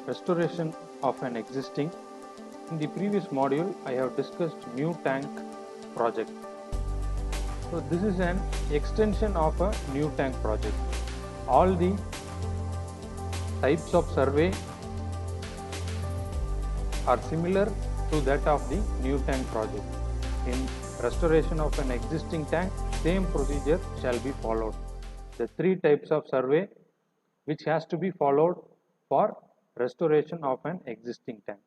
restoration of an existing. In the previous module, I have discussed new tank project. So this is an extension of a new tank project. All the types of survey are similar to that of the new tank project. In restoration of an existing tank, same procedure shall be followed. The three types of survey which has to be followed for restoration of an existing tank.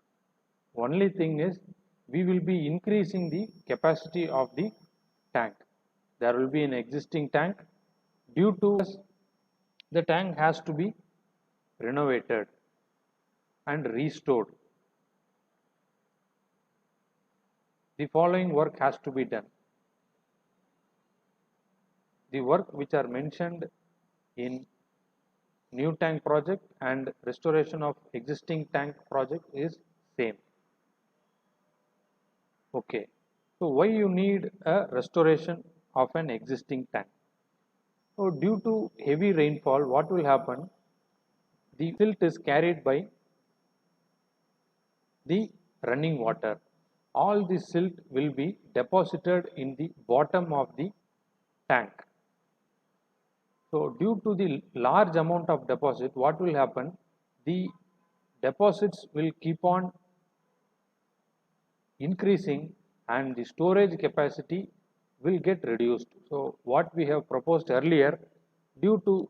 Only thing is, we will be increasing the capacity of the tank. There will be an existing tank. Due to the tank has to be renovated and restored. The following work has to be done. The work which are mentioned in new tank project and restoration of existing tank project is same. Okay, so why you need a restoration of an existing tank? So due to heavy rainfall, what will happen? The silt is carried by the running water. All the silt will be deposited in the bottom of the tank. So due to the large amount of deposit, what will happen? The deposits will keep on increasing and the storage capacity will get reduced. So what we have proposed earlier, due to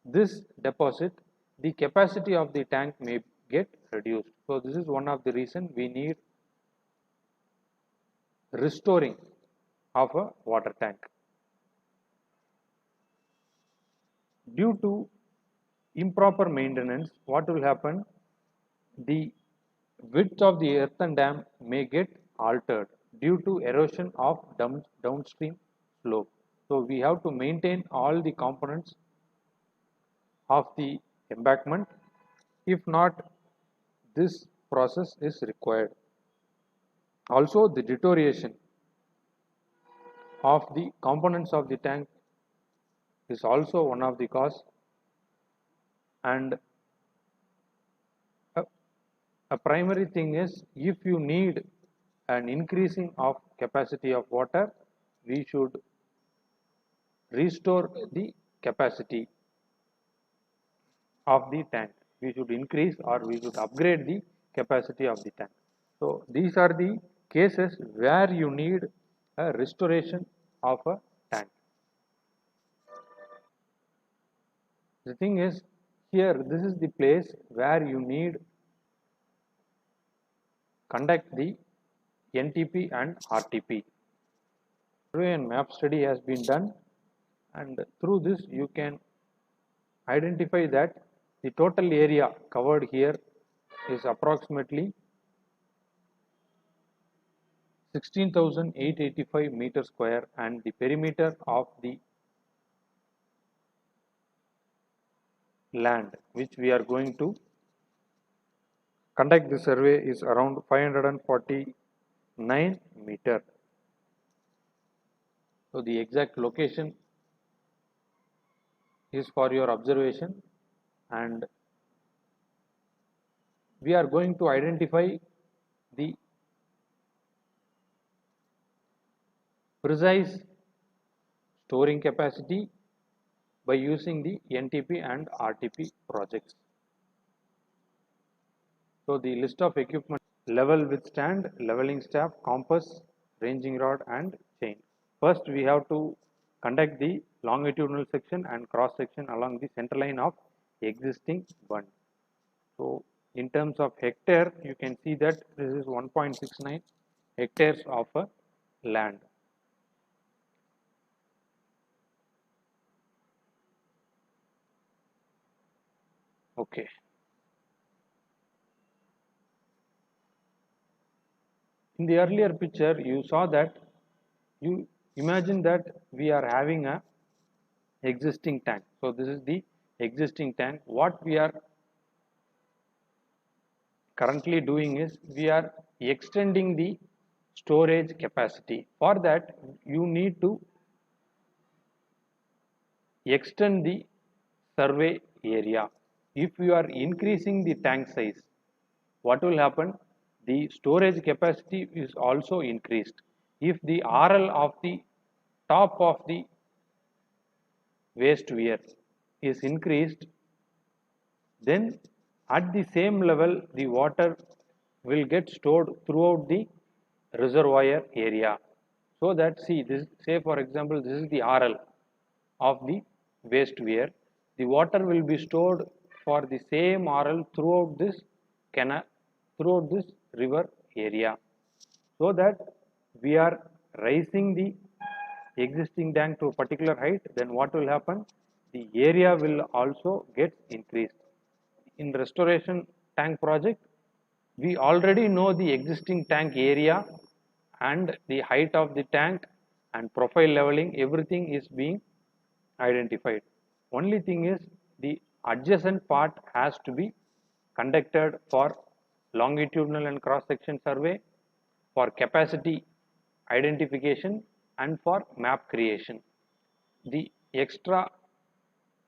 this deposit, the capacity of the tank may get reduced. So this is one of the reason we need restoring of a water tank. Due to improper maintenance, what will happen? The width of the earthen dam may get altered due to erosion of downstream slope. So we have to maintain all the components of the embankment. If not, this process is required. Also, the deterioration of the components of the tank is also one of the cause, and a primary thing is, if you need an increasing of capacity of water, we should restore the capacity of the tank. We should increase or we should upgrade the capacity of the tank. So these are the cases where you need a restoration of a tank. The thing is, here this is the place where you need conduct the NTP and RTP. Survey and map study has been done, and through this you can identify that the total area covered here is approximately 16,885 meter square, and the perimeter of the land which we are going to conduct the survey is around 549 meter. So the exact location is for your observation, and we are going to identify the precise storing capacity by using the NTP and RTP projects. So the list of equipment: level with stand, leveling staff, compass, ranging rod and chain. First we have to conduct the longitudinal section and cross section along the center line of existing one. So in terms of hectare, you can see that this is 1.69 hectares of a land. Okay. In the earlier picture, you saw that, you imagine that we are having a existing tank. So this is the existing tank. What we are currently doing is, we are extending the storage capacity. For that, you need to extend the survey area. if you are increasing the tank size, what will happen? The storage capacity is also increased. If the RL of the top of the waste weir is increased, then at the same level the water will get stored throughout the reservoir area. So that, see, this, say for example, this is the RL of the waste weir. The water will be stored for the same RL throughout this canal, throughout this river area, so that we are raising the existing tank to a particular height. Then what will happen? The area will also get increased. In restoration tank project, we already know the existing tank area and the height of the tank and profile leveling, everything is being identified. Only thing is, the adjacent part has to be conducted for longitudinal and cross section survey, for capacity identification, and for map creation. The extra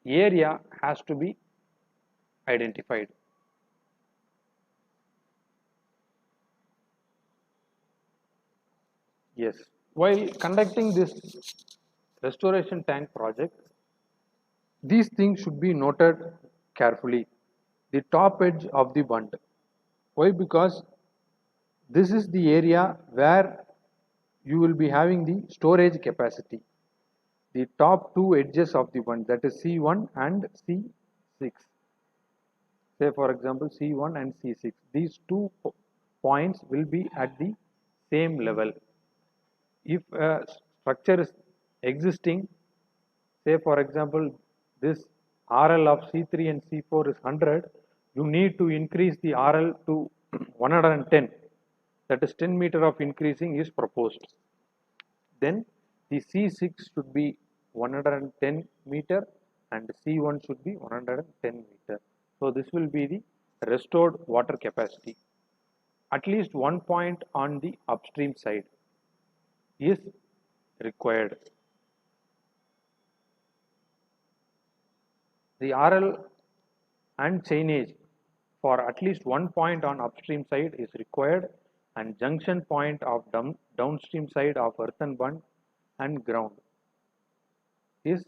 area has to be identified. Yes, while conducting this restoration tank project, these things should be noted carefully. The top edge of the bund. Why? Because this is the area where you will be having the storage capacity. The top two edges of the bund, that is C1 and C6. Say for example C1 and C6. These two points will be at the same level. If a structure is existing, say for example this RL of C3 and C4 is 100, you need to increase the RL to 110. That is 10 meter of increasing is proposed. Then the C6 should be 110 meter and C1 should be 110 meter. So this will be the restored water capacity. At least one point on the upstream side is required. The RL and chainage for at least one point on upstream side is required, and junction point of downstream side of earthen bund and ground is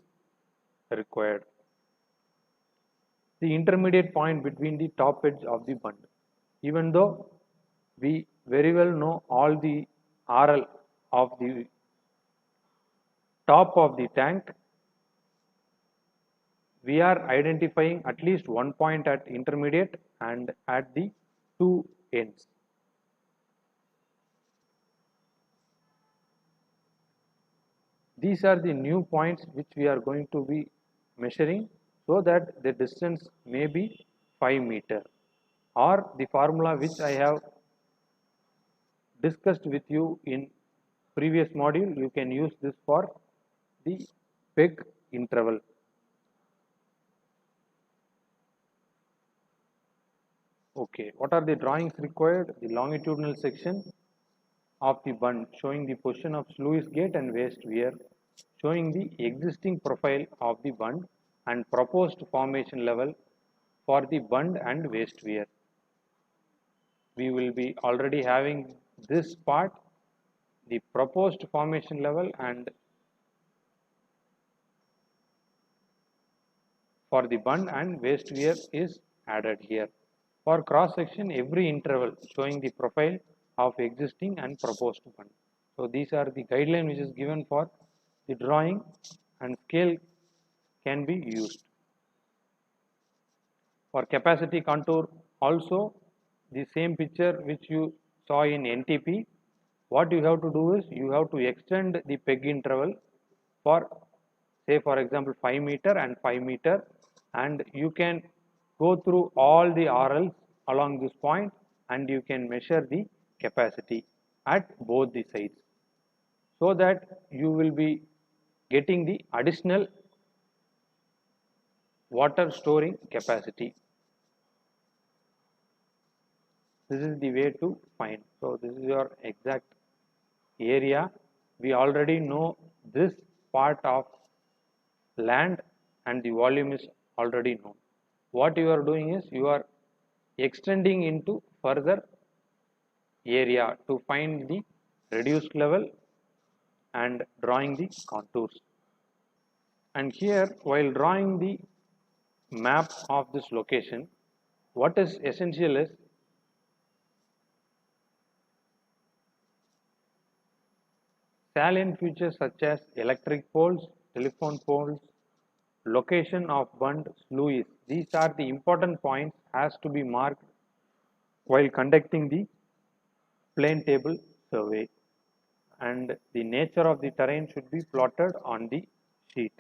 required. The intermediate point between the top edge of the bund. Even though we very well know all the RL of the top of the tank, we are identifying at least one point at intermediate and at the two ends. These are the new points which we are going to be measuring, so that the distance may be 5 meter, or the formula which I have discussed with you in previous module, you can use this for the peg interval. Okay, what are the drawings required? The longitudinal section of the bund showing the position of sluice gate and waste weir, showing the existing profile of the bund and proposed formation level for the bund and waste weir. We will be already having this part, the proposed formation level, and for the bund and waste weir is added here. For cross section, every interval showing the profile of existing and proposed bund. So these are the guideline which is given for the drawing, and scale can be used. For capacity contour also, the same picture which you saw in NTP, what you have to do is you have to extend the peg interval for, say for example 5 meter and 5 meter, and you can go through all the RLs along this point and you can measure the capacity at both the sides, so that you will be getting the additional water storing capacity. This is the way to find. So this is your exact area. We already know this part of land and the volume is already known. what you are doing is you are extending into further area to find the reduced level and drawing the contours. And here, while drawing the map of this location, what is essential is salient features such as electric poles, telephone poles, location of bund sluice. These are the important points has to be marked while conducting the plane table survey, and the nature of the terrain should be plotted on the sheet.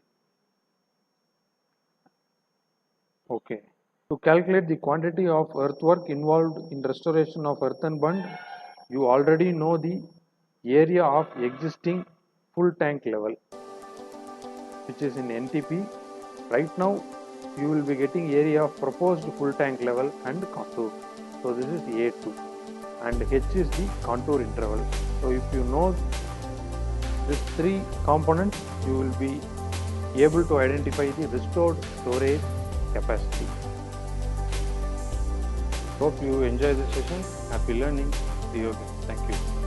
Okay. To calculate the quantity of earthwork involved in restoration of earthen bund, you already know the area of existing full tank level, which is in NTP. Right now, you will be getting area of proposed full tank level and contour. So this is A2, and H is the contour interval. So if you know these three components, you will be able to identify the restored storage capacity. Hope you enjoy this session. Happy learning. See you again. Thank you.